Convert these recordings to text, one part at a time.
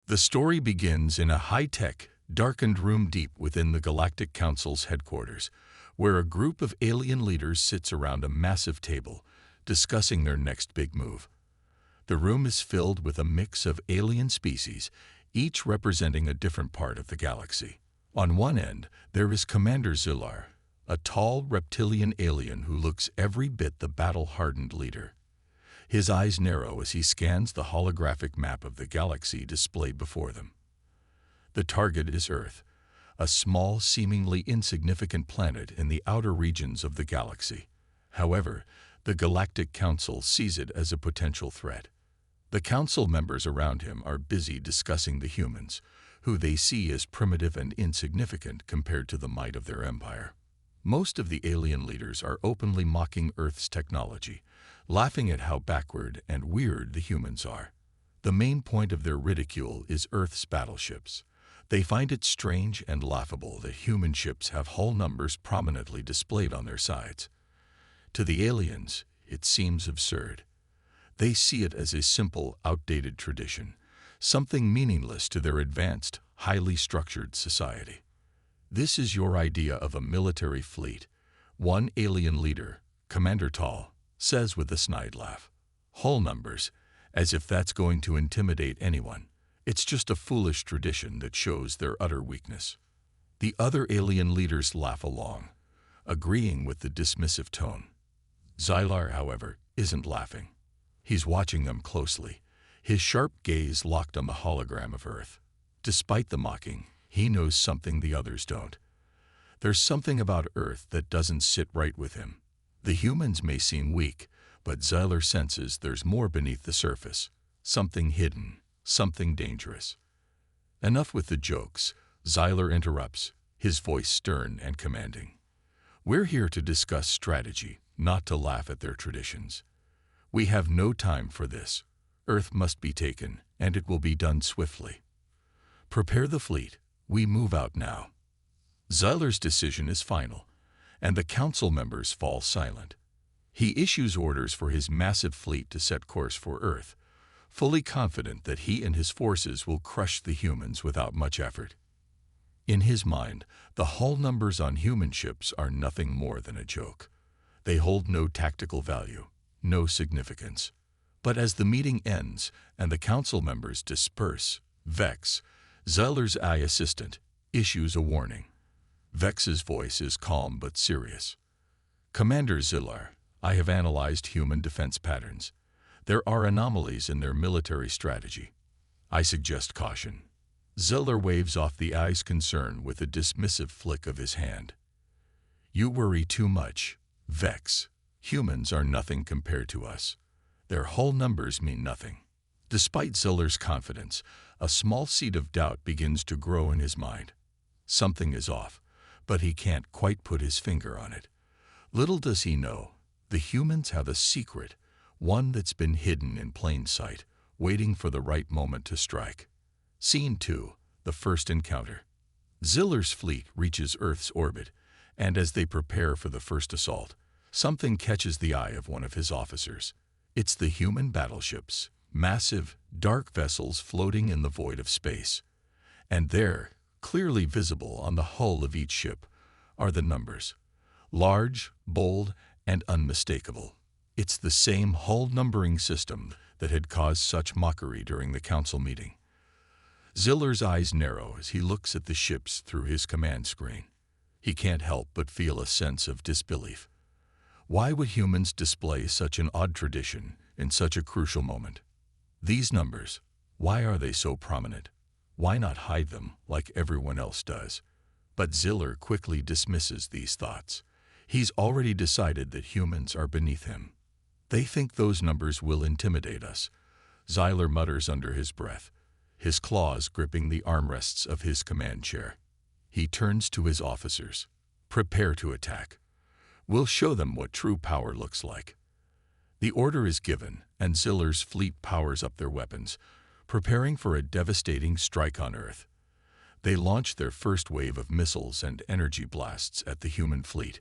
The story begins in a high-tech, darkened room deep within the Galactic Council's headquarters, where a group of alien leaders sits around a massive table, discussing their next big move. The room is filled with a mix of alien species, each representing a different part of the galaxy. On one end, there is Commander Zilar, a tall reptilian alien who looks every bit the battle-hardened leader. His eyes narrow as he scans the holographic map of the galaxy displayed before them. The target is Earth, a small, seemingly insignificant planet in the outer regions of the galaxy. However, the Galactic Council sees it as a potential threat. The council members around him are busy discussing the humans, who they see as primitive and insignificant compared to the might of their empire. Most of the alien leaders are openly mocking Earth's technology, laughing at how backward and weird the humans are. The main point of their ridicule is Earth's battleships. They find it strange and laughable that human ships have hull numbers prominently displayed on their sides. To the aliens, it seems absurd. They see it as a simple, outdated tradition, something meaningless to their advanced, highly structured society. "This is your idea of a military fleet," one alien leader, Commander Tall, says with a snide laugh. "Hull numbers, as if that's going to intimidate anyone. It's just a foolish tradition that shows their utter weakness." The other alien leaders laugh along, agreeing with the dismissive tone. Zylar, however, isn't laughing. He's watching them closely, his sharp gaze locked on the hologram of Earth. Despite the mocking, he knows something the others don't. There's something about Earth that doesn't sit right with him. The humans may seem weak, but Zylar senses there's more beneath the surface, something hidden, something dangerous. Enough with the jokes, Zylar interrupts, his voice stern and commanding. "We're here to discuss strategy, not to laugh at their traditions. We have no time for this. Earth must be taken, and it will be done swiftly. Prepare the fleet. We move out now." Zylar's decision is final, and the council members fall silent. He issues orders for his massive fleet to set course for Earth, fully confident that he and his forces will crush the humans without much effort. In his mind, the hull numbers on human ships are nothing more than a joke. They hold no tactical value, no significance. But as the meeting ends and the council members disperse, Vex, Zylar's eye assistant, issues a warning. Vex's voice is calm but serious. "Commander Zylar, I have analyzed human defense patterns. There are anomalies in their military strategy. I suggest caution." Zylar waves off the eye's concern with a dismissive flick of his hand. "You worry too much, Vex. Humans are nothing compared to us. Their hull numbers mean nothing." Despite Zylar's confidence, a small seed of doubt begins to grow in his mind. Something is off, but he can't quite put his finger on it. Little does he know, the humans have a secret, one that's been hidden in plain sight, waiting for the right moment to strike. Scene 2, the first encounter. Zylar's fleet reaches Earth's orbit, and as they prepare for the first assault, something catches the eye of one of his officers. It's the human battleships, massive, dark vessels floating in the void of space. And there, clearly visible on the hull of each ship, are the numbers. Large, bold, and unmistakable. It's the same hull numbering system that had caused such mockery during the council meeting. Zylar's eyes narrow as he looks at the ships through his command screen. He can't help but feel a sense of disbelief. Why would humans display such an odd tradition in such a crucial moment? These numbers, why are they so prominent? Why not hide them like everyone else does? But Zylar quickly dismisses these thoughts. He's already decided that humans are beneath him. "They think those numbers will intimidate us," Zylar mutters under his breath, his claws gripping the armrests of his command chair. He turns to his officers. "Prepare to attack. We'll show them what true power looks like." The order is given, and Zylar's fleet powers up their weapons, preparing for a devastating strike on Earth. They launch their first wave of missiles and energy blasts at the human fleet,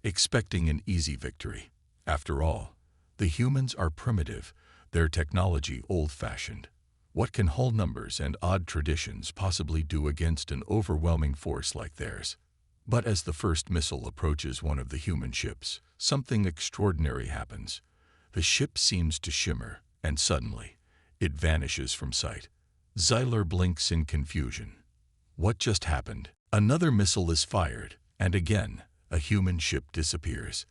expecting an easy victory. After all, the humans are primitive, their technology old-fashioned. What can hull numbers and odd traditions possibly do against an overwhelming force like theirs? But as the first missile approaches one of the human ships, something extraordinary happens. The ship seems to shimmer, and suddenly, it vanishes from sight. Xyler blinks in confusion. What just happened? Another missile is fired, and again, a human ship disappears.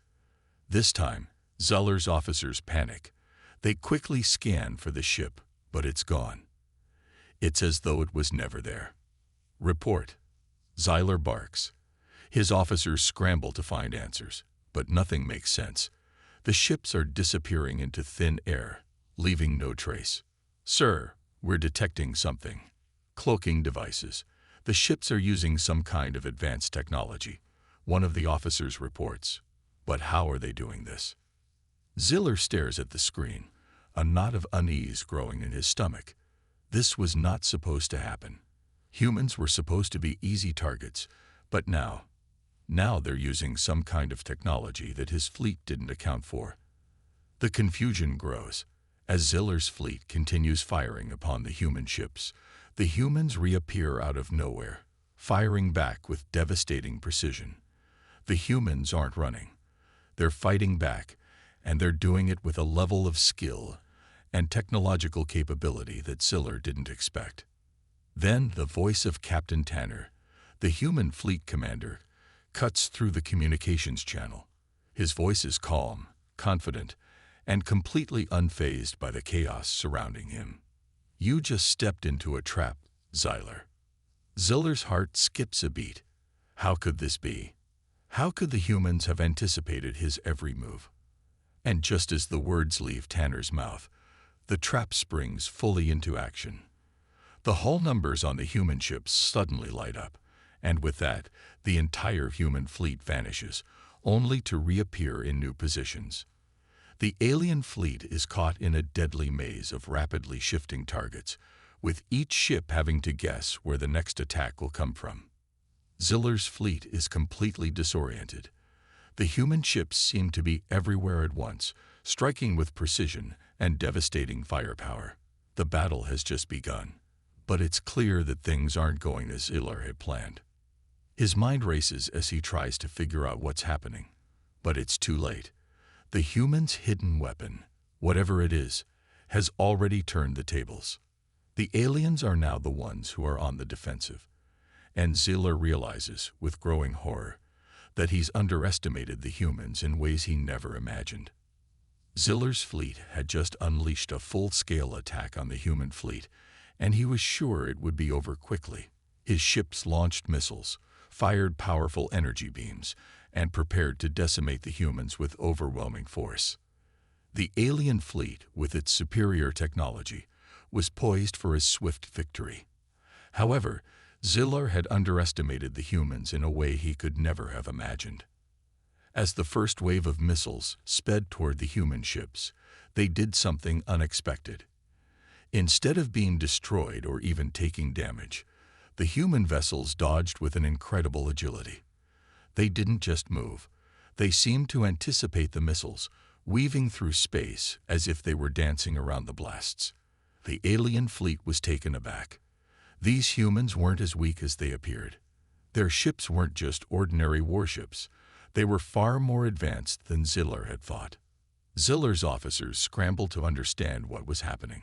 This time, Xyler's officers panic. They quickly scan for the ship, but it's gone. It's as though it was never there. Report. Xyler barks. His officers scramble to find answers, but nothing makes sense. The ships are disappearing into thin air, leaving no trace. Sir, we're detecting something. Cloaking devices. The ships are using some kind of advanced technology, one of the officers reports. But how are they doing this? Xyler stares at the screen, a knot of unease growing in his stomach. This was not supposed to happen. Humans were supposed to be easy targets, but now they're using some kind of technology that his fleet didn't account for. The confusion grows. As Xyler's fleet continues firing upon the human ships, the humans reappear out of nowhere, firing back with devastating precision. The humans aren't running. They're fighting back, and they're doing it with a level of skill and technological capability that Xyler didn't expect. Then the voice of Captain Tanner, the human fleet commander, cuts through the communications channel. His voice is calm, confident, and completely unfazed by the chaos surrounding him. You just stepped into a trap, Xyler. Xyler's heart skips a beat. How could this be? How could the humans have anticipated his every move? And just as the words leave Tanner's mouth, the trap springs fully into action. The hull numbers on the human ships suddenly light up, and with that, the entire human fleet vanishes, only to reappear in new positions. The alien fleet is caught in a deadly maze of rapidly shifting targets, with each ship having to guess where the next attack will come from. Xyler's fleet is completely disoriented. The human ships seem to be everywhere at once, striking with precision and devastating firepower. The battle has just begun, but it's clear that things aren't going as Xyler had planned. His mind races as he tries to figure out what's happening, but it's too late. The human's hidden weapon, whatever it is, has already turned the tables. The aliens are now the ones who are on the defensive, and Xyler realizes, with growing horror, that he's underestimated the humans in ways he never imagined. Xyler's fleet had just unleashed a full-scale attack on the human fleet, and he was sure it would be over quickly. His ships launched missiles, fired powerful energy beams, and prepared to decimate the humans with overwhelming force. The alien fleet, with its superior technology, was poised for a swift victory. However, Xyler had underestimated the humans in a way he could never have imagined. As the first wave of missiles sped toward the human ships, they did something unexpected. Instead of being destroyed or even taking damage, the human vessels dodged with an incredible agility. They didn't just move. They seemed to anticipate the missiles, weaving through space as if they were dancing around the blasts. The alien fleet was taken aback. These humans weren't as weak as they appeared. Their ships weren't just ordinary warships. They were far more advanced than Xyler had thought. Xyler's officers scrambled to understand what was happening.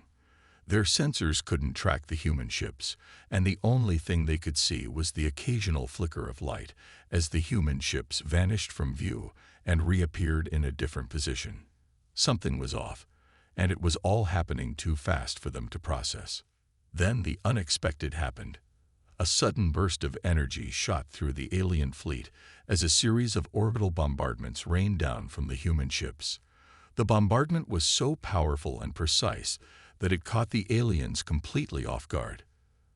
Their sensors couldn't track the human ships, and the only thing they could see was the occasional flicker of light as the human ships vanished from view and reappeared in a different position. Something was off, and it was all happening too fast for them to process. Then the unexpected happened. A sudden burst of energy shot through the alien fleet as a series of orbital bombardments rained down from the human ships. The bombardment was so powerful and precise that it caught the aliens completely off guard.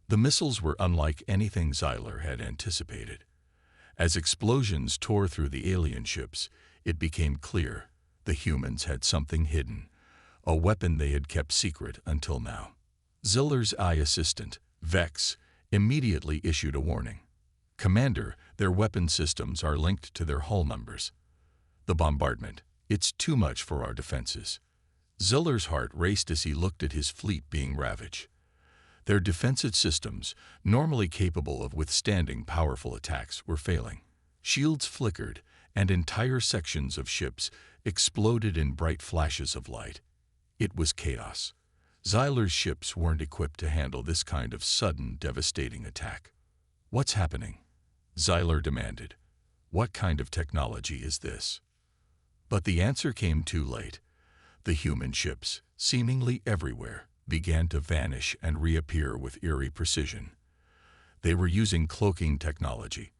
The missiles were unlike anything Xyler had anticipated. As explosions tore through the alien ships, it became clear the humans had something hidden, a weapon they had kept secret until now. Xyler's eye assistant, Vex, immediately issued a warning. Commander, their weapon systems are linked to their hull numbers. The bombardment, it's too much for our defenses. Xyler's heart raced as he looked at his fleet being ravaged. Their defensive systems, normally capable of withstanding powerful attacks, were failing. Shields flickered, and entire sections of ships exploded in bright flashes of light. It was chaos. Xyler's ships weren't equipped to handle this kind of sudden, devastating attack. "What's happening?" Xyler demanded. "What kind of technology is this?" But the answer came too late. The human ships, seemingly everywhere, began to vanish and reappear with eerie precision. They were using cloaking technology,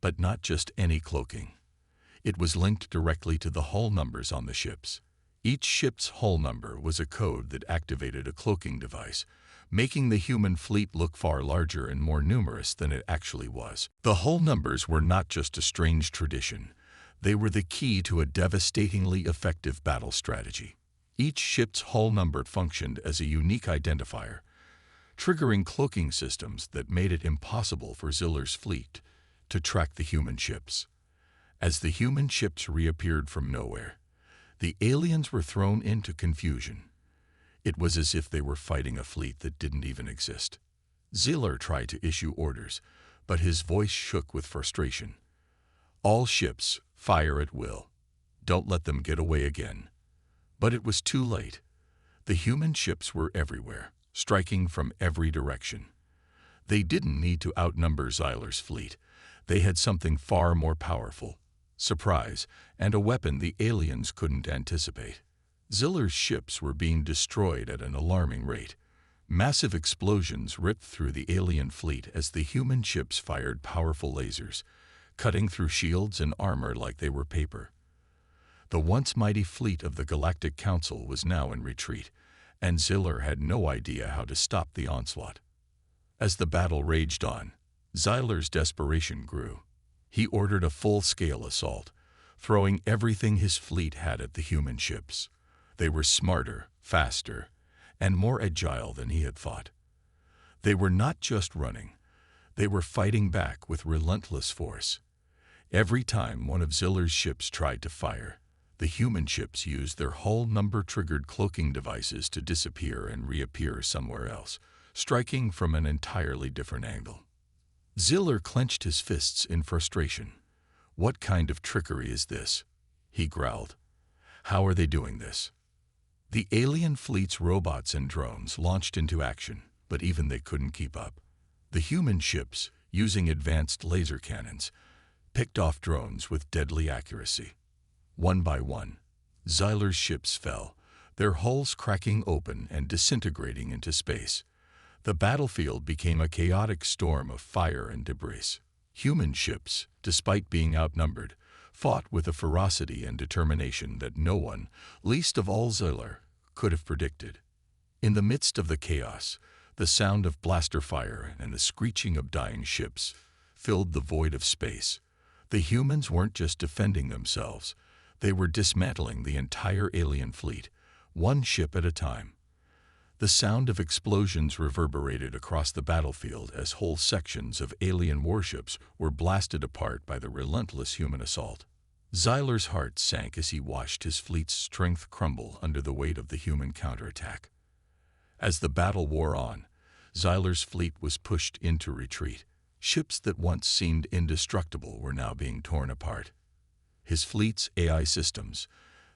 but not just any cloaking. It was linked directly to the hull numbers on the ships. Each ship's hull number was a code that activated a cloaking device, making the human fleet look far larger and more numerous than it actually was. The hull numbers were not just a strange tradition. They were the key to a devastatingly effective battle strategy. Each ship's hull number functioned as a unique identifier, triggering cloaking systems that made it impossible for Xyler's fleet to track the human ships. As the human ships reappeared from nowhere, the aliens were thrown into confusion. It was as if they were fighting a fleet that didn't even exist. Xyler tried to issue orders, but his voice shook with frustration. "All ships, fire at will. Don't let them get away again." But it was too late. The human ships were everywhere, striking from every direction. They didn't need to outnumber Xyler's fleet. They had something far more powerful: surprise, and a weapon the aliens couldn't anticipate. Xyler's ships were being destroyed at an alarming rate. Massive explosions ripped through the alien fleet as the human ships fired powerful lasers, cutting through shields and armor like they were paper. The once mighty fleet of the Galactic Council was now in retreat, and Xyler had no idea how to stop the onslaught. As the battle raged on, Xyler's desperation grew. He ordered a full-scale assault, throwing everything his fleet had at the human ships. They were smarter, faster, and more agile than he had thought. They were not just running. They were fighting back with relentless force. Every time one of Xyler's ships tried to fire, the human ships used their hull number-triggered cloaking devices to disappear and reappear somewhere else, striking from an entirely different angle. Xyler clenched his fists in frustration. "What kind of trickery is this?" he growled. "How are they doing this?" The alien fleet's robots and drones launched into action, but even they couldn't keep up. The human ships, using advanced laser cannons, picked off drones with deadly accuracy. One by one, Xyler's ships fell, their hulls cracking open and disintegrating into space. The battlefield became a chaotic storm of fire and debris. Human ships, despite being outnumbered, fought with a ferocity and determination that no one, least of all Xyler, could have predicted. In the midst of the chaos, the sound of blaster fire and the screeching of dying ships filled the void of space. The humans weren't just defending themselves. They were dismantling the entire alien fleet, one ship at a time. The sound of explosions reverberated across the battlefield as whole sections of alien warships were blasted apart by the relentless human assault. Xyler's heart sank as he watched his fleet's strength crumble under the weight of the human counterattack. As the battle wore on, Xyler's fleet was pushed into retreat. Ships that once seemed indestructible were now being torn apart. His fleet's AI systems,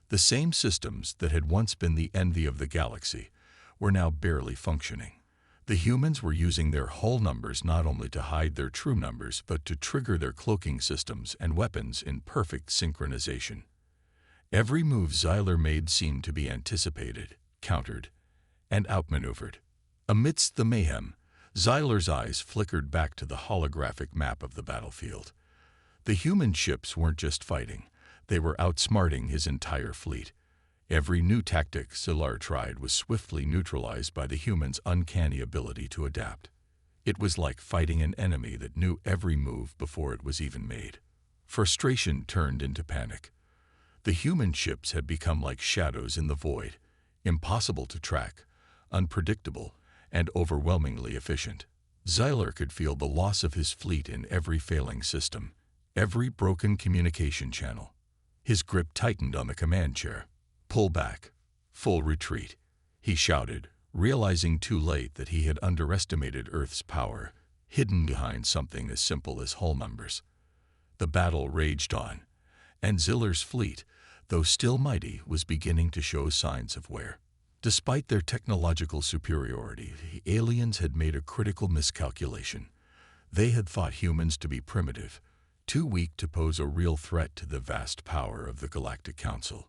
the same systems that had once been the envy of the galaxy, were now barely functioning. The humans were using their hull numbers not only to hide their true numbers, but to trigger their cloaking systems and weapons in perfect synchronization. Every move Xyler made seemed to be anticipated, countered, and outmaneuvered. Amidst the mayhem, Xyler's eyes flickered back to the holographic map of the battlefield. The human ships weren't just fighting, they were outsmarting his entire fleet. Every new tactic Xyler tried was swiftly neutralized by the humans' uncanny ability to adapt. It was like fighting an enemy that knew every move before it was even made. Frustration turned into panic. The human ships had become like shadows in the void, impossible to track, unpredictable, and overwhelmingly efficient. Xyler could feel the loss of his fleet in every failing system, every broken communication channel. His grip tightened on the command chair. "Pull back. Full retreat," he shouted, realizing too late that he had underestimated Earth's power, hidden behind something as simple as hull numbers. The battle raged on, and Ziller's fleet, though still mighty, was beginning to show signs of wear. Despite their technological superiority, the aliens had made a critical miscalculation. They had thought humans to be primitive, too weak to pose a real threat to the vast power of the Galactic Council.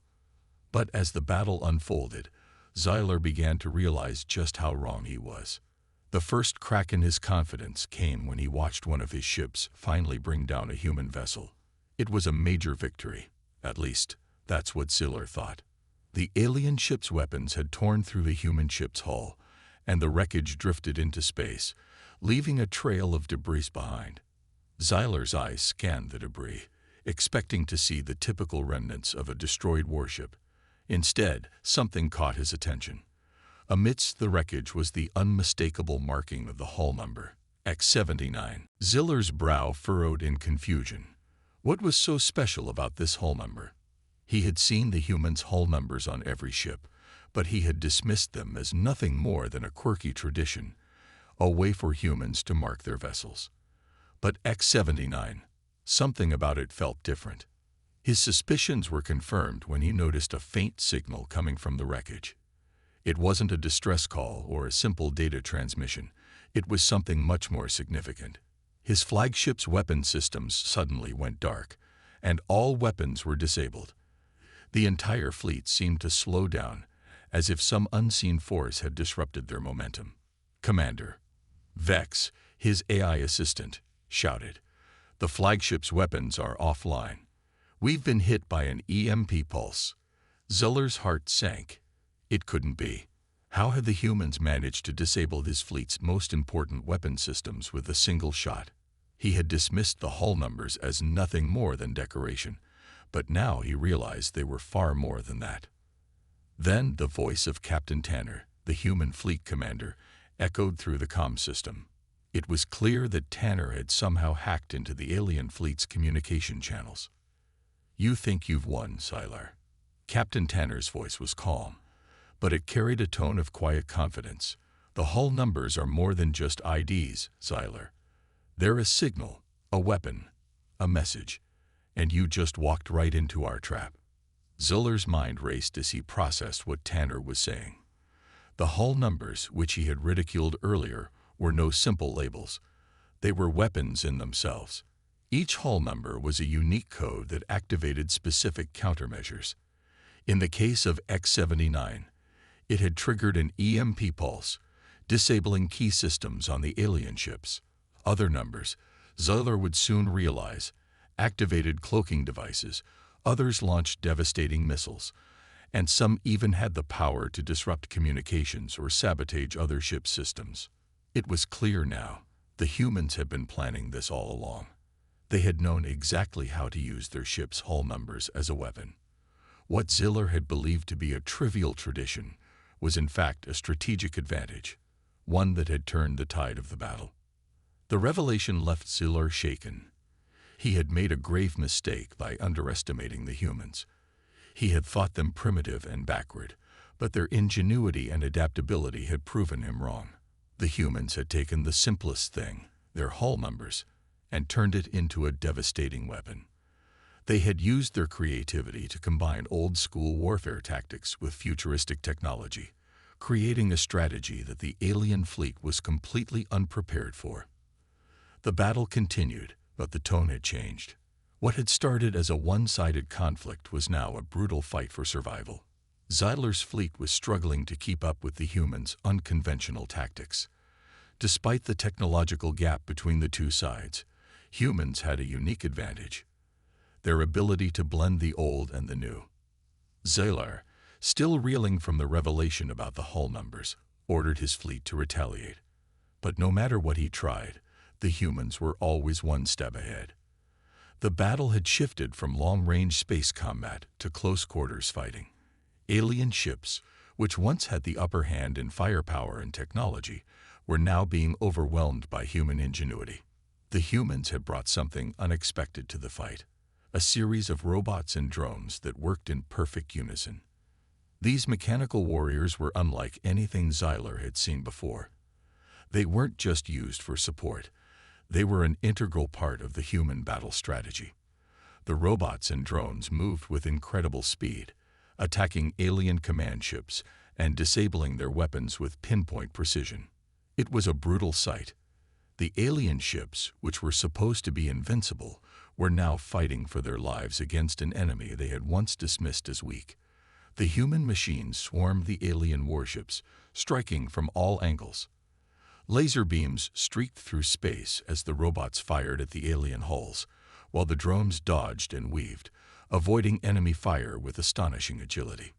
But as the battle unfolded, Ziller began to realize just how wrong he was. The first crack in his confidence came when he watched one of his ships finally bring down a human vessel. It was a major victory. At least, that's what Ziller thought. The alien ship's weapons had torn through the human ship's hull, and the wreckage drifted into space, leaving a trail of debris behind. Ziller's eyes scanned the debris, expecting to see the typical remnants of a destroyed warship. Instead, something caught his attention. Amidst the wreckage was the unmistakable marking of the hull number, X-79. Ziller's brow furrowed in confusion. What was so special about this hull number? He had seen the humans' hull numbers on every ship, but he had dismissed them as nothing more than a quirky tradition, a way for humans to mark their vessels. But X-79, something about it felt different. His suspicions were confirmed when he noticed a faint signal coming from the wreckage. It wasn't a distress call or a simple data transmission. It was something much more significant. His flagship's weapon systems suddenly went dark, and all weapons were disabled. The entire fleet seemed to slow down, as if some unseen force had disrupted their momentum. "Commander," Vex, his AI assistant, shouted, "the flagship's weapons are offline. We've been hit by an EMP pulse." Ziller's heart sank. It couldn't be. How had the humans managed to disable his fleet's most important weapon systems with a single shot? He had dismissed the hull numbers as nothing more than decoration, but now he realized they were far more than that. Then the voice of Captain Tanner, the human fleet commander, echoed through the comm system. It was clear that Tanner had somehow hacked into the alien fleet's communication channels. "You think you've won, Ziller." Captain Tanner's voice was calm, but it carried a tone of quiet confidence. "The hull numbers are more than just IDs, Ziller. They're a signal, a weapon, a message, and you just walked right into our trap." Ziller's mind raced as he processed what Tanner was saying. The hull numbers, which he had ridiculed earlier, were no simple labels. They were weapons in themselves. Each hull number was a unique code that activated specific countermeasures. In the case of X-79, it had triggered an EMP pulse, disabling key systems on the alien ships. Other numbers, Ziller would soon realize, activated cloaking devices, others launched devastating missiles, and some even had the power to disrupt communications or sabotage other ship systems. It was clear now, the humans had been planning this all along. They had known exactly how to use their ship's hull numbers as a weapon. What Ziller had believed to be a trivial tradition was in fact a strategic advantage, one that had turned the tide of the battle. The revelation left Ziller shaken. He had made a grave mistake by underestimating the humans. He had thought them primitive and backward, but their ingenuity and adaptability had proven him wrong. The humans had taken the simplest thing, their hull numbers, and turned it into a devastating weapon. They had used their creativity to combine old-school warfare tactics with futuristic technology, creating a strategy that the alien fleet was completely unprepared for. The battle continued, but the tone had changed. What had started as a one-sided conflict was now a brutal fight for survival. Ziller's fleet was struggling to keep up with the humans' unconventional tactics. Despite the technological gap between the two sides, humans had a unique advantage: their ability to blend the old and the new. Ziller, still reeling from the revelation about the hull numbers, ordered his fleet to retaliate. But no matter what he tried, the humans were always one step ahead. The battle had shifted from long-range space combat to close-quarters fighting. Alien ships, which once had the upper hand in firepower and technology, were now being overwhelmed by human ingenuity. The humans had brought something unexpected to the fight: a series of robots and drones that worked in perfect unison. These mechanical warriors were unlike anything Xyler had seen before. They weren't just used for support. They were an integral part of the human battle strategy. The robots and drones moved with incredible speed, attacking alien command ships and disabling their weapons with pinpoint precision. It was a brutal sight. The alien ships, which were supposed to be invincible, were now fighting for their lives against an enemy they had once dismissed as weak. The human machines swarmed the alien warships, striking from all angles. Laser beams streaked through space as the robots fired at the alien hulls, while the drones dodged and weaved, avoiding enemy fire with astonishing agility.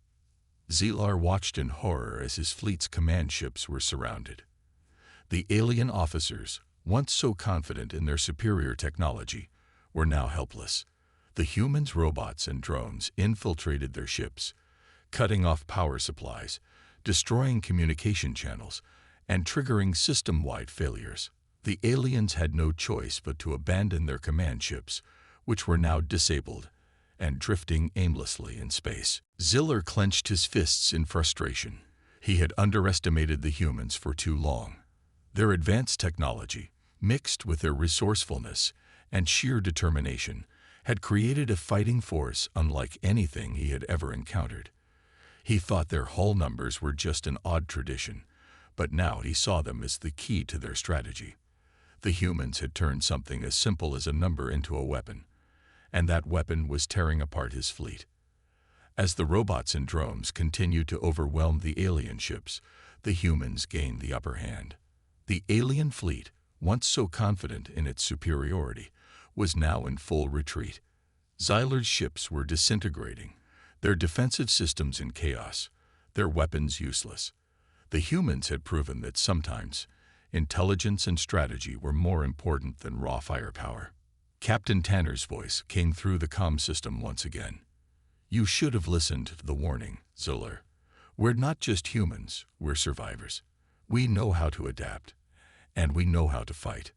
Xyler watched in horror as his fleet's command ships were surrounded. The alien officers, once so confident in their superior technology, were now helpless. The humans, robots, and drones infiltrated their ships, cutting off power supplies, destroying communication channels, and triggering system-wide failures. The aliens had no choice but to abandon their command ships, which were now disabled and drifting aimlessly in space. Xyler clenched his fists in frustration. He had underestimated the humans for too long. Their advanced technology, mixed with their resourcefulness and sheer determination, had created a fighting force unlike anything he had ever encountered. He thought their hull numbers were just an odd tradition, but now he saw them as the key to their strategy. The humans had turned something as simple as a number into a weapon, and that weapon was tearing apart his fleet. As the robots and drones continued to overwhelm the alien ships, the humans gained the upper hand. The alien fleet, once so confident in its superiority, was now in full retreat. Xyler's ships were disintegrating, their defensive systems in chaos, their weapons useless. The humans had proven that sometimes intelligence and strategy were more important than raw firepower. Captain Tanner's voice came through the comm system once again. "You should have listened to the warning, Xyler. We're not just humans, we're survivors. We know how to adapt, and we know how to fight."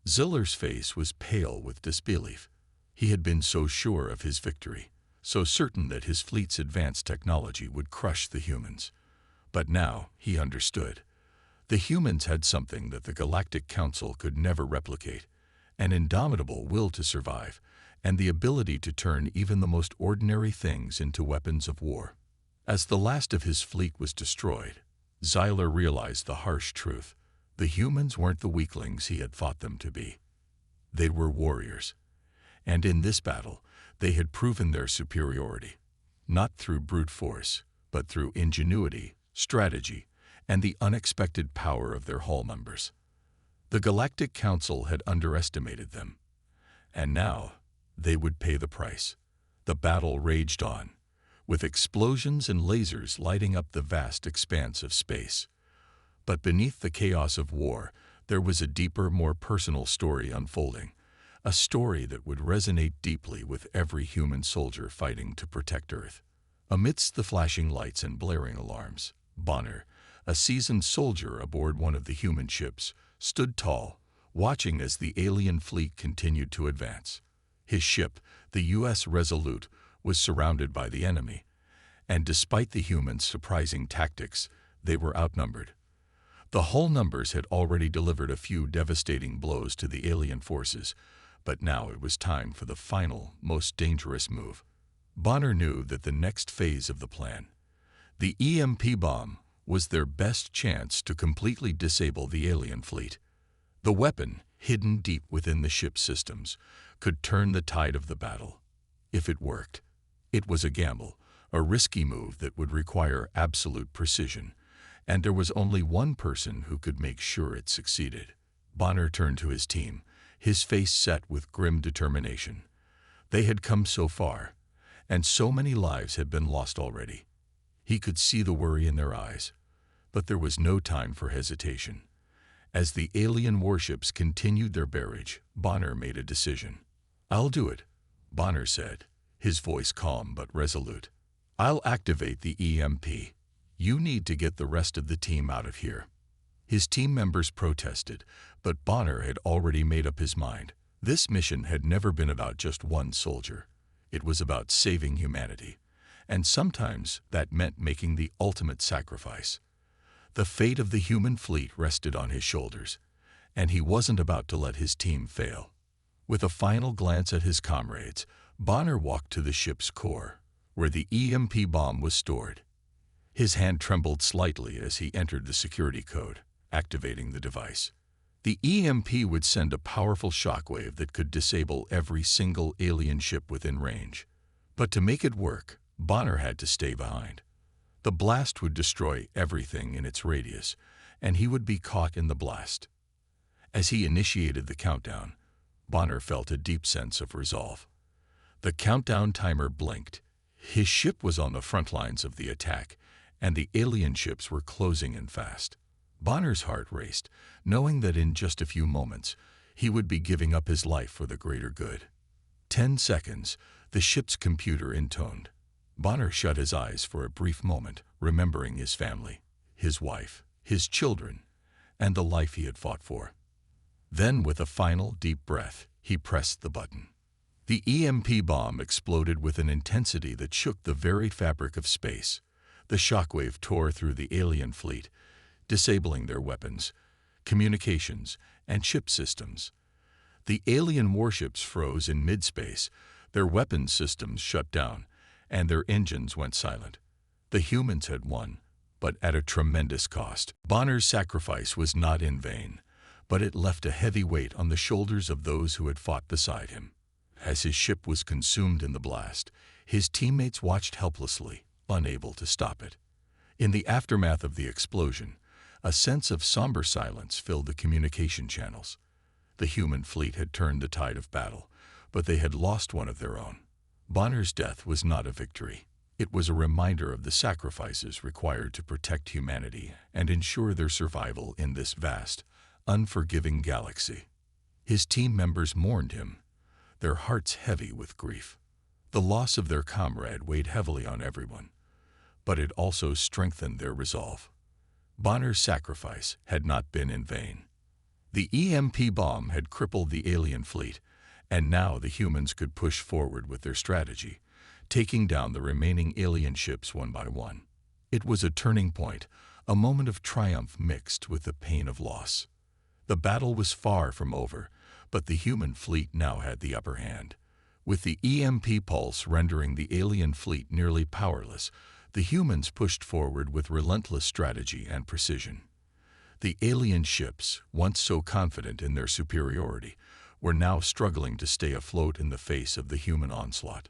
Xyler's face was pale with disbelief. He had been so sure of his victory, so certain that his fleet's advanced technology would crush the humans. But now he understood. The humans had something that the Galactic Council could never replicate: an indomitable will to survive, and the ability to turn even the most ordinary things into weapons of war. As the last of his fleet was destroyed, Xyler realized the harsh truth. The humans weren't the weaklings he had thought them to be. They were warriors. And in this battle, they had proven their superiority, not through brute force, but through ingenuity, strategy, and the unexpected power of their hull numbers. The Galactic Council had underestimated them, and now they would pay the price. The battle raged on, with explosions and lasers lighting up the vast expanse of space. But beneath the chaos of war, there was a deeper, more personal story unfolding, a story that would resonate deeply with every human soldier fighting to protect Earth. Amidst the flashing lights and blaring alarms, Bonner, a seasoned soldier aboard one of the human ships, stood tall, watching as the alien fleet continued to advance. His ship, the U.S. Resolute, was surrounded by the enemy, and despite the humans' surprising tactics, they were outnumbered. The hull numbers had already delivered a few devastating blows to the alien forces, but now it was time for the final, most dangerous move. Bonner knew that the next phase of the plan, the EMP bomb, was their best chance to completely disable the alien fleet. The weapon, hidden deep within the ship's systems, could turn the tide of the battle. If it worked, it was a gamble, a risky move that would require absolute precision, and there was only one person who could make sure it succeeded. Bonner turned to his team, his face set with grim determination. They had come so far, and so many lives had been lost already. He could see the worry in their eyes, but there was no time for hesitation. As the alien warships continued their barrage, Bonner made a decision. "I'll do it," Bonner said, his voice calm but resolute. "I'll activate the EMP. You need to get the rest of the team out of here." His team members protested, but Bonner had already made up his mind. This mission had never been about just one soldier. It was about saving humanity. and sometimes that meant making the ultimate sacrifice. The fate of the human fleet rested on his shoulders, and he wasn't about to let his team fail. With a final glance at his comrades, Bonner walked to the ship's core, where the EMP bomb was stored. His hand trembled slightly as he entered the security code, activating the device. The EMP would send a powerful shockwave that could disable every single alien ship within range. But to make it work, Bonner had to stay behind. The blast would destroy everything in its radius, and he would be caught in the blast. As he initiated the countdown, Bonner felt a deep sense of resolve. The countdown timer blinked. His ship was on the front lines of the attack, and the alien ships were closing in fast. Bonner's heart raced, knowing that in just a few moments, he would be giving up his life for the greater good. 10 seconds, the ship's computer intoned. Bonner shut his eyes for a brief moment, remembering his family, his wife, his children, and the life he had fought for. Then, with a final deep breath, he pressed the button. The EMP bomb exploded with an intensity that shook the very fabric of space. The shockwave tore through the alien fleet, disabling their weapons, communications, and ship systems. The alien warships froze in mid-space, their weapons systems shut down, and their engines went silent. The humans had won, but at a tremendous cost. Bonner's sacrifice was not in vain, but it left a heavy weight on the shoulders of those who had fought beside him. As his ship was consumed in the blast, his teammates watched helplessly, unable to stop it. In the aftermath of the explosion, a sense of somber silence filled the communication channels. The human fleet had turned the tide of battle, but they had lost one of their own. Bonner's death was not a victory. It was a reminder of the sacrifices required to protect humanity and ensure their survival in this vast, unforgiving galaxy. His team members mourned him, their hearts heavy with grief. The loss of their comrade weighed heavily on everyone, but it also strengthened their resolve. Bonner's sacrifice had not been in vain. The EMP bomb had crippled the alien fleet, and now the humans could push forward with their strategy, taking down the remaining alien ships one by one. It was a turning point, a moment of triumph mixed with the pain of loss. The battle was far from over, but the human fleet now had the upper hand. With the EMP pulse rendering the alien fleet nearly powerless, the humans pushed forward with relentless strategy and precision. The alien ships, once so confident in their superiority, were now struggling to stay afloat in the face of the human onslaught.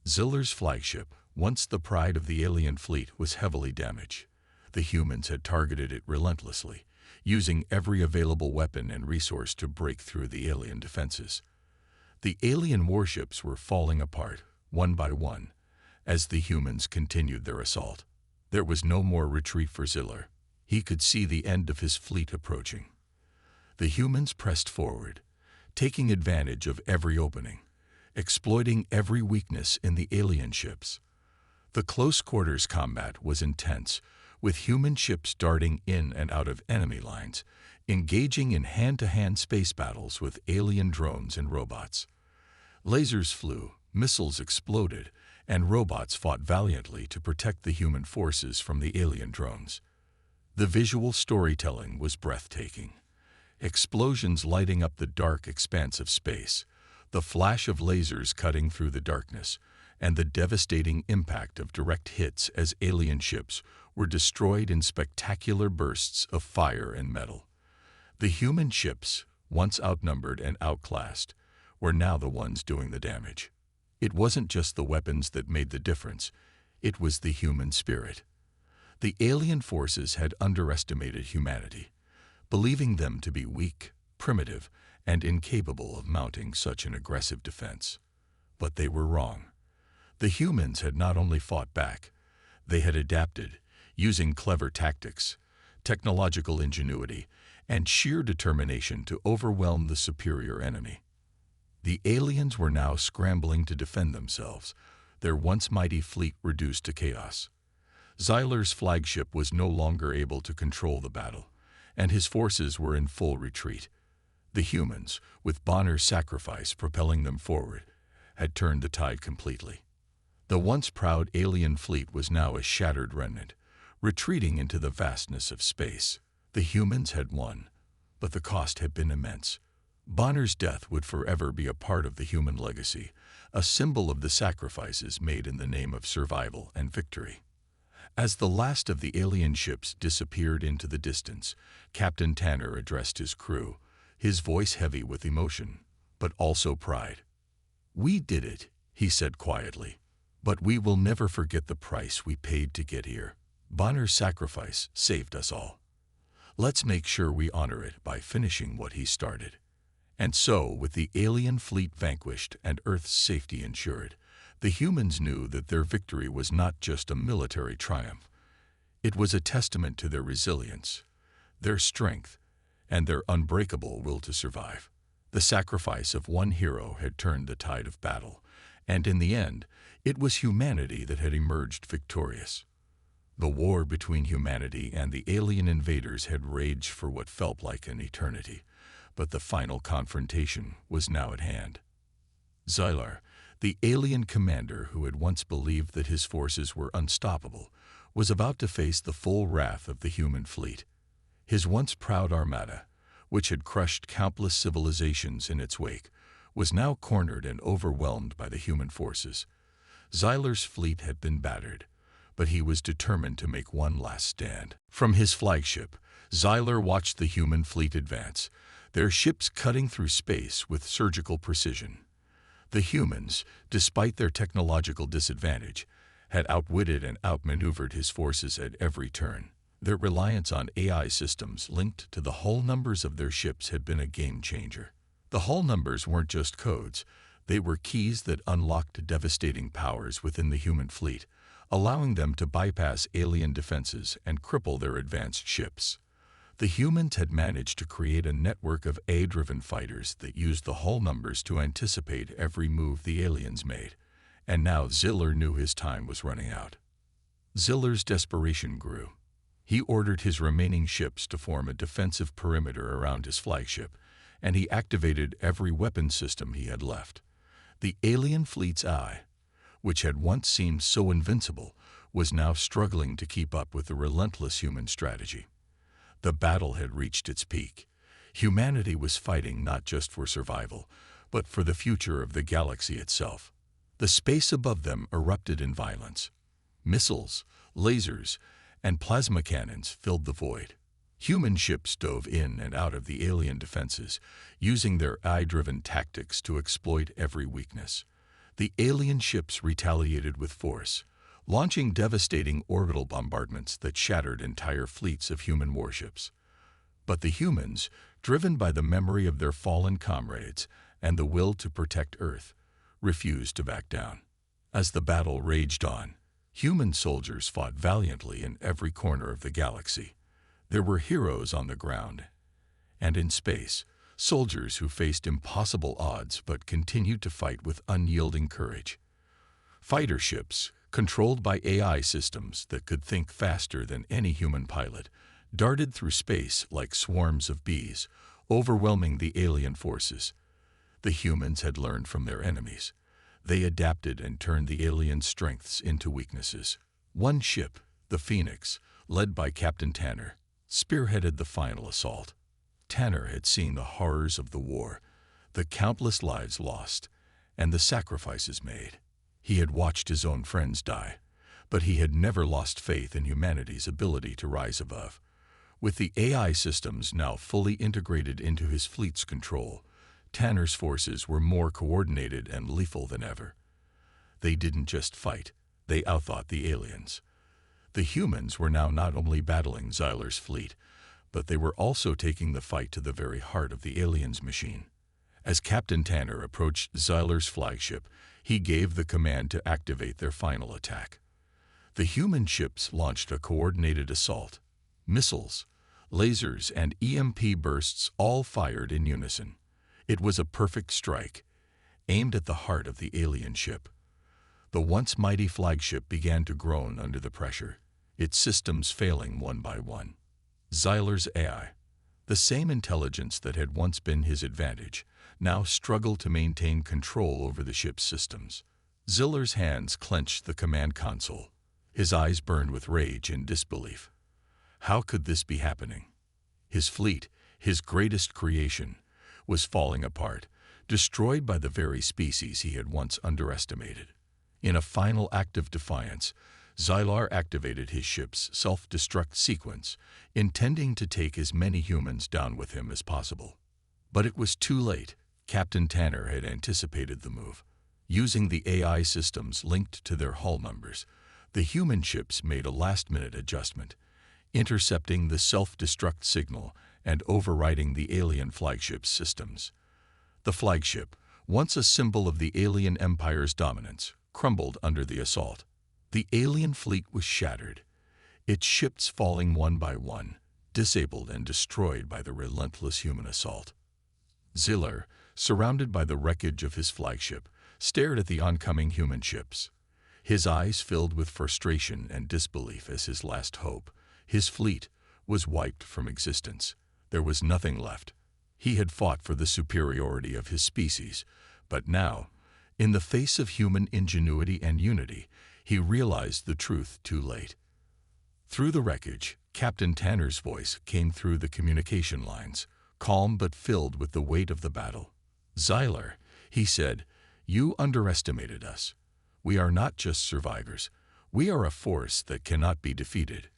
Ziller's flagship, once the pride of the alien fleet, was heavily damaged. The humans had targeted it relentlessly, using every available weapon and resource to break through the alien defenses. The alien warships were falling apart, one by one, as the humans continued their assault. There was no more retreat for Ziller. He could see the end of his fleet approaching. The humans pressed forward, taking advantage of every opening, exploiting every weakness in the alien ships. The close-quarters combat was intense, with human ships darting in and out of enemy lines, engaging in hand-to-hand space battles with alien drones and robots. Lasers flew, missiles exploded, and robots fought valiantly to protect the human forces from the alien drones. The visual storytelling was breathtaking. Explosions lighting up the dark expanse of space, the flash of lasers cutting through the darkness, and the devastating impact of direct hits as alien ships were destroyed in spectacular bursts of fire and metal. The human ships, once outnumbered and outclassed, were now the ones doing the damage. It wasn't just the weapons that made the difference, it was the human spirit. The alien forces had underestimated humanity, believing them to be weak, primitive, and incapable of mounting such an aggressive defense. But they were wrong. The humans had not only fought back, they had adapted, using clever tactics, technological ingenuity, and sheer determination to overwhelm the superior enemy. The aliens were now scrambling to defend themselves, their once mighty fleet reduced to chaos. Ziller's flagship was no longer able to control the battle, and his forces were in full retreat. The humans, with Bonner's sacrifice propelling them forward, had turned the tide completely. The once proud alien fleet was now a shattered remnant, retreating into the vastness of space. The humans had won, but the cost had been immense. Bonner's death would forever be a part of the human legacy, a symbol of the sacrifices made in the name of survival and victory. As the last of the alien ships disappeared into the distance, Captain Tanner addressed his crew, his voice heavy with emotion, but also pride. "We did it," he said quietly, "but we will never forget the price we paid to get here. Bonner's sacrifice saved us all. Let's make sure we honor it by finishing what he started." And so, with the alien fleet vanquished and Earth's safety ensured, the humans knew that their victory was not just a military triumph. It was a testament to their resilience, their strength, and their unbreakable will to survive. The sacrifice of one hero had turned the tide of battle, and in the end, it was humanity that had emerged victorious. The war between humanity and the alien invaders had raged for what felt like an eternity, but the final confrontation was now at hand. Xylar, the alien commander who had once believed that his forces were unstoppable, was about to face the full wrath of the human fleet. His once proud armada, which had crushed countless civilizations in its wake, was now cornered and overwhelmed by the human forces. Xylar's fleet had been battered, but he was determined to make one last stand. From his flagship, Xylar watched the human fleet advance, their ships cutting through space with surgical precision. The humans, despite their technological disadvantage, had outwitted and outmaneuvered his forces at every turn. Their reliance on AI systems linked to the hull numbers of their ships had been a game changer. The hull numbers weren't just codes, they were keys that unlocked devastating powers within the human fleet, allowing them to bypass alien defenses and cripple their advanced ships. The humans had managed to create a network of AI-driven fighters that used the hull numbers to anticipate every move the aliens made, and now Xylar knew his time was running out. Xylar's desperation grew. He ordered his remaining ships to form a defensive perimeter around his flagship, and he activated every weapon system he had left. The alien fleet's eye, which had once seemed so invincible, was now struggling to keep up with the relentless human strategy. The battle had reached its peak. Humanity was fighting not just for survival, but for the future of the galaxy itself. The space above them erupted in violence. Missiles, lasers, and plasma cannons filled the void. Human ships dove in and out of the alien defenses, using their AI-driven tactics to exploit every weakness. The alien ships retaliated with force, launching devastating orbital bombardments that shattered entire fleets of human warships. But the humans, driven by the memory of their fallen comrades and the will to protect Earth, refused to back down. As the battle raged on, human soldiers fought valiantly in every corner of the galaxy. There were heroes on the ground, and in space, soldiers who faced impossible odds but continued to fight with unyielding courage. Fighter ships, controlled by AI systems that could think faster than any human pilot, darted through space like swarms of bees, overwhelming the alien forces. The humans had learned from their enemies. They adapted and turned the alien strengths into weaknesses. One ship, the Phoenix, led by Captain Tanner, spearheaded the final assault. Tanner had seen the horrors of the war, the countless lives lost, and the sacrifices made. He had watched his own friends die, but he had never lost faith in humanity's ability to rise above. With the AI systems now fully integrated into his fleet's control, Tanner's forces were more coordinated and lethal than ever. They didn't just fight, they outthought the aliens. The humans were now not only battling Xylar's fleet, but they were also taking the fight to the very heart of the aliens' machine. As Captain Tanner approached Xylar's flagship, he gave the command to activate their final attack. The human ships launched a coordinated assault. Missiles, lasers, and EMP bursts all fired in unison. It was a perfect strike, aimed at the heart of the alien ship. The once mighty flagship began to groan under the pressure, its systems failing one by one. Xylar's AI, the same intelligence that had once been his advantage, now struggled to maintain control over the ship's systems. Ziller's hands clenched the command console. His eyes burned with rage and disbelief. How could this be happening? His fleet, his greatest creation, was falling apart, destroyed by the very species he had once underestimated. In a final act of defiance, Xylar activated his ship's self-destruct sequence, intending to take as many humans down with him as possible. But it was too late. Captain Tanner had anticipated the move. Using the AI systems linked to their hull numbers, the human ships made a last-minute adjustment, intercepting the self-destruct signal and overriding the alien flagship's systems. The flagship, once a symbol of the alien empire's dominance, crumbled under the assault. The alien fleet was shattered, its ships falling one by one, disabled and destroyed by the relentless human assault. Ziller, surrounded by the wreckage of his flagship, stared at the oncoming human ships. His eyes filled with frustration and disbelief as his last hope, his fleet, was wiped from existence. There was nothing left. He had fought for the superiority of his species, but now, in the face of human ingenuity and unity, he realized the truth too late. Through the wreckage, Captain Tanner's voice came through the communication lines, calm but filled with the weight of the battle. "Xylar," he said, "you underestimated us. We are not just survivors. We are a force that cannot be defeated.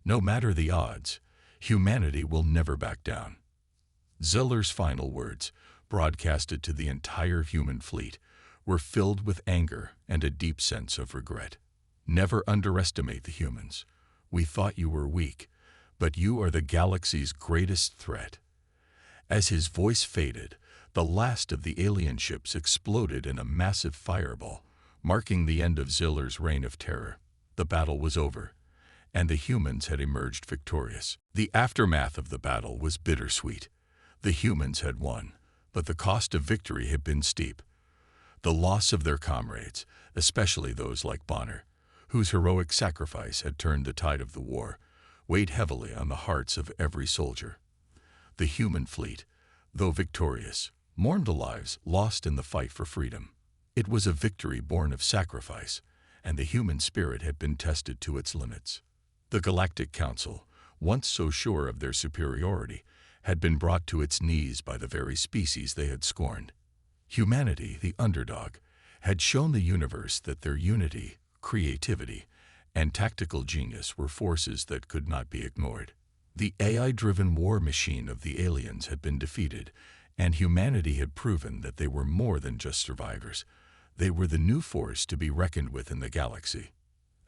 No matter the odds, humanity will never back down." Ziller's final words, broadcasted to the entire human fleet, were filled with anger and a deep sense of regret. "Never underestimate the humans. We thought you were weak, but you are the galaxy's greatest threat." As his voice faded, the last of the alien ships exploded in a massive fireball, marking the end of Ziller's reign of terror. The battle was over, and the humans had emerged victorious. The aftermath of the battle was bittersweet. The humans had won, but the cost of victory had been steep. The loss of their comrades, especially those like Bonner, whose heroic sacrifice had turned the tide of the war, weighed heavily on the hearts of every soldier. The human fleet, though victorious, mourned the lives lost in the fight for freedom. It was a victory born of sacrifice, and the human spirit had been tested to its limits. The Galactic Council, once so sure of their superiority, had been brought to its knees by the very species they had scorned. Humanity, the underdog, had shown the universe that their unity, creativity, and tactical genius were forces that could not be ignored. The AI-driven war machine of the aliens had been defeated, and humanity had proven that they were more than just survivors. They were the new force to be reckoned with in the galaxy.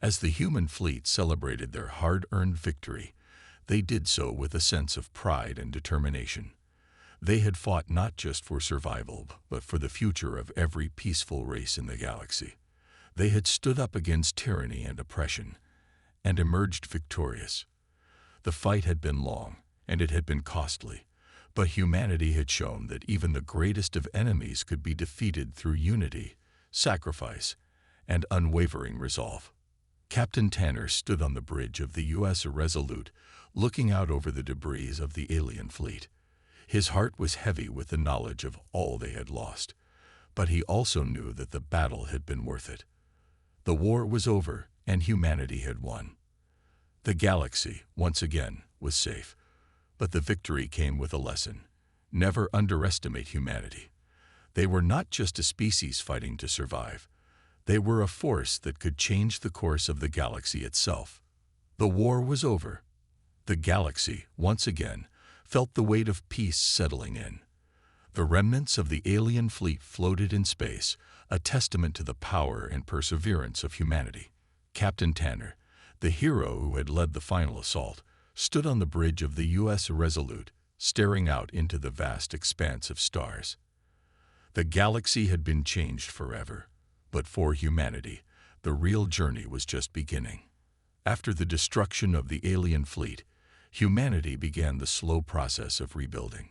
As the human fleet celebrated their hard-earned victory, they did so with a sense of pride and determination. They had fought not just for survival, but for the future of every peaceful race in the galaxy. They had stood up against tyranny and oppression, and emerged victorious. The fight had been long, and it had been costly, but humanity had shown that even the greatest of enemies could be defeated through unity, sacrifice, and unwavering resolve. Captain Tanner stood on the bridge of the U.S. Resolute, looking out over the debris of the alien fleet. His heart was heavy with the knowledge of all they had lost, but he also knew that the battle had been worth it. The war was over, and humanity had won. The galaxy, once again, was safe, but the victory came with a lesson. Never underestimate humanity. They were not just a species fighting to survive. They were a force that could change the course of the galaxy itself. The war was over. The galaxy, once again, felt the weight of peace settling in. The remnants of the alien fleet floated in space, a testament to the power and perseverance of humanity. Captain Tanner, the hero who had led the final assault, stood on the bridge of the U.S. Resolute, staring out into the vast expanse of stars. The galaxy had been changed forever, but for humanity, the real journey was just beginning. After the destruction of the alien fleet, humanity began the slow process of rebuilding.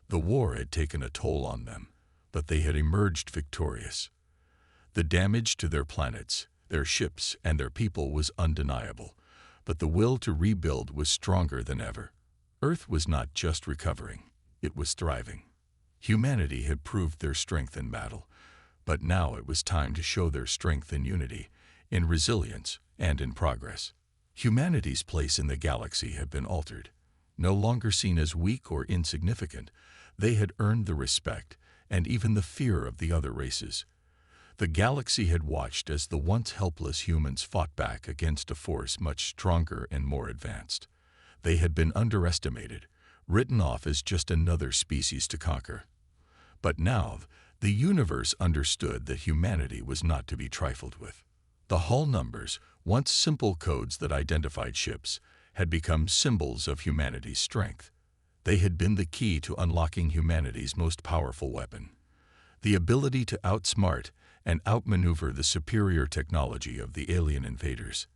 The war had taken a toll on them, but they had emerged victorious. The damage to their planets, their ships, and their people was undeniable, but the will to rebuild was stronger than ever. Earth was not just recovering, it was thriving. Humanity had proved their strength in battle, But now it was time to show their strength in unity, in resilience, and in progress. Humanity's place in the galaxy had been altered. No longer seen as weak or insignificant, they had earned the respect and even the fear of the other races. The galaxy had watched as the once helpless humans fought back against a force much stronger and more advanced. They had been underestimated, written off as just another species to conquer. But now, the universe understood that humanity was not to be trifled with. The hull numbers, once simple codes that identified ships, had become symbols of humanity's strength. They had been the key to unlocking humanity's most powerful weapon, the ability to outsmart and outmaneuver the superior technology of the alien invaders.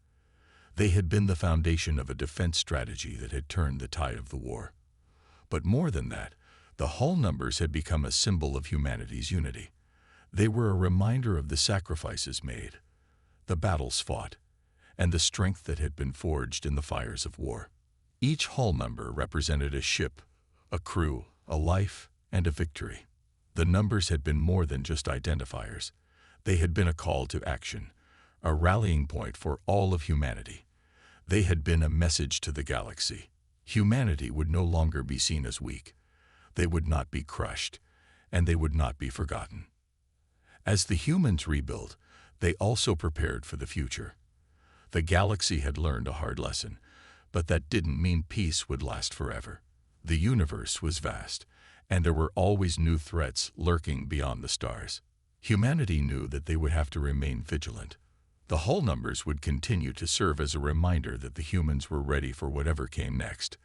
They had been the foundation of a defense strategy that had turned the tide of the war. But more than that, the hull numbers had become a symbol of humanity's unity. They were a reminder of the sacrifices made, the battles fought, and the strength that had been forged in the fires of war. Each hull number represented a ship, a crew, a life, and a victory. The numbers had been more than just identifiers. They had been a call to action, a rallying point for all of humanity. They had been a message to the galaxy. Humanity would no longer be seen as weak. They would not be crushed, and they would not be forgotten. As the humans rebuilt, they also prepared for the future. The galaxy had learned a hard lesson, but that didn't mean peace would last forever. The universe was vast, and there were always new threats lurking beyond the stars. Humanity knew that they would have to remain vigilant. The hull numbers would continue to serve as a reminder that the humans were ready for whatever came next.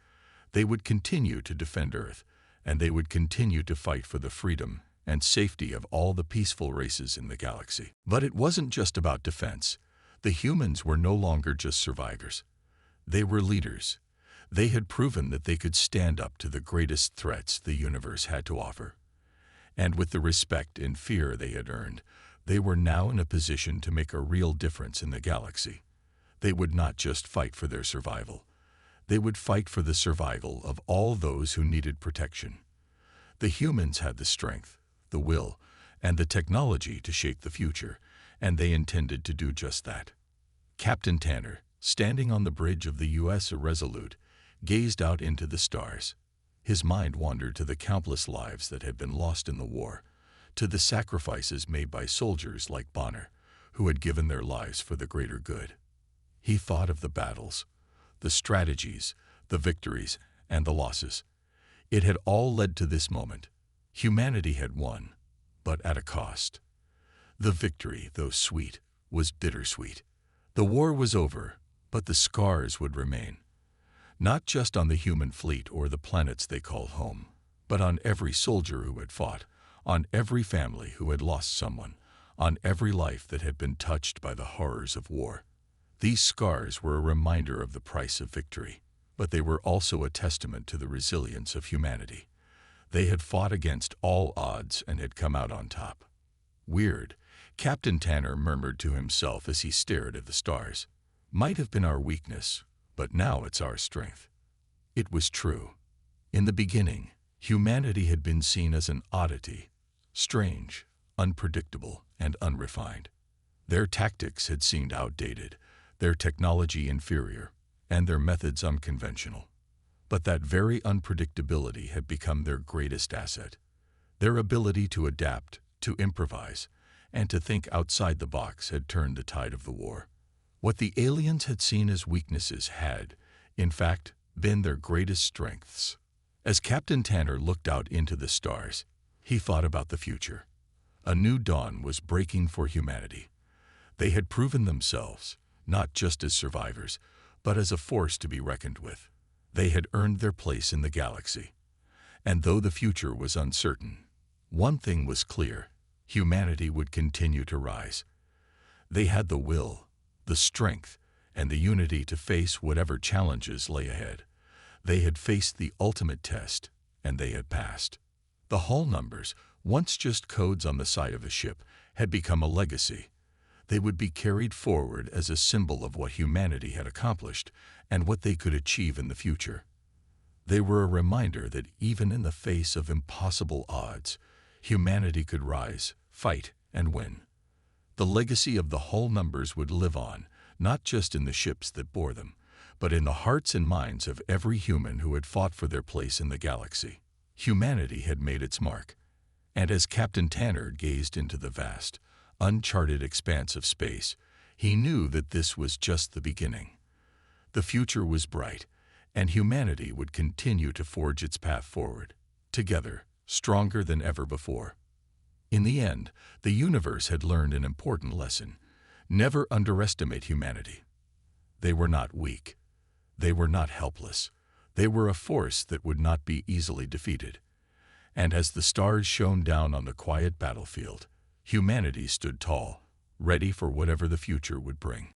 They would continue to defend Earth, and they would continue to fight for the freedom and safety of all the peaceful races in the galaxy. But it wasn't just about defense. The humans were no longer just survivors. They were leaders. They had proven that they could stand up to the greatest threats the universe had to offer. And with the respect and fear they had earned, they were now in a position to make a real difference in the galaxy. They would not just fight for their survival. They would fight for the survival of all those who needed protection. The humans had the strength, the will, and the technology to shape the future, and they intended to do just that. Captain Tanner, standing on the bridge of the U.S. Irresolute, gazed out into the stars. His mind wandered to the countless lives that had been lost in the war, to the sacrifices made by soldiers like Bonner, who had given their lives for the greater good. He thought of the battles, the strategies, the victories, and the losses. It had all led to this moment. Humanity had won, but at a cost. The victory, though sweet, was bittersweet. The war was over, but the scars would remain. Not just on the human fleet or the planets they called home, but on every soldier who had fought, on every family who had lost someone, on every life that had been touched by the horrors of war. These scars were a reminder of the price of victory, but they were also a testament to the resilience of humanity. They had fought against all odds and had come out on top. Weird, Captain Tanner murmured to himself as he stared at the stars. Might have been our weakness, but now it's our strength. It was true. In the beginning, humanity had been seen as an oddity, strange, unpredictable, and unrefined. Their tactics had seemed outdated, their technology inferior, and their methods unconventional. But that very unpredictability had become their greatest asset. Their ability to adapt, to improvise, and to think outside the box had turned the tide of the war. What the aliens had seen as weaknesses had, in fact, been their greatest strengths. As Captain Tanner looked out into the stars, he thought about the future. A new dawn was breaking for humanity. They had proven themselves, not just as survivors, but as a force to be reckoned with. They had earned their place in the galaxy. And though the future was uncertain, one thing was clear: humanity would continue to rise. They had the will, the strength, and the unity to face whatever challenges lay ahead. They had faced the ultimate test, and they had passed. The hull numbers, once just codes on the side of a ship, had become a legacy. They would be carried forward as a symbol of what humanity had accomplished and what they could achieve in the future. They were a reminder that even in the face of impossible odds, humanity could rise, fight, and win. The legacy of the Hull numbers would live on, not just in the ships that bore them, but in the hearts and minds of every human who had fought for their place in the galaxy. Humanity had made its mark, and as Captain Tanner gazed into the vast, uncharted expanse of space, he knew that this was just the beginning. The future was bright, and humanity would continue to forge its path forward, together, stronger than ever before. In the end, the universe had learned an important lesson. Never underestimate humanity. They were not weak. They were not helpless. They were a force that would not be easily defeated. And as the stars shone down on the quiet battlefield, humanity stood tall, ready for whatever the future would bring.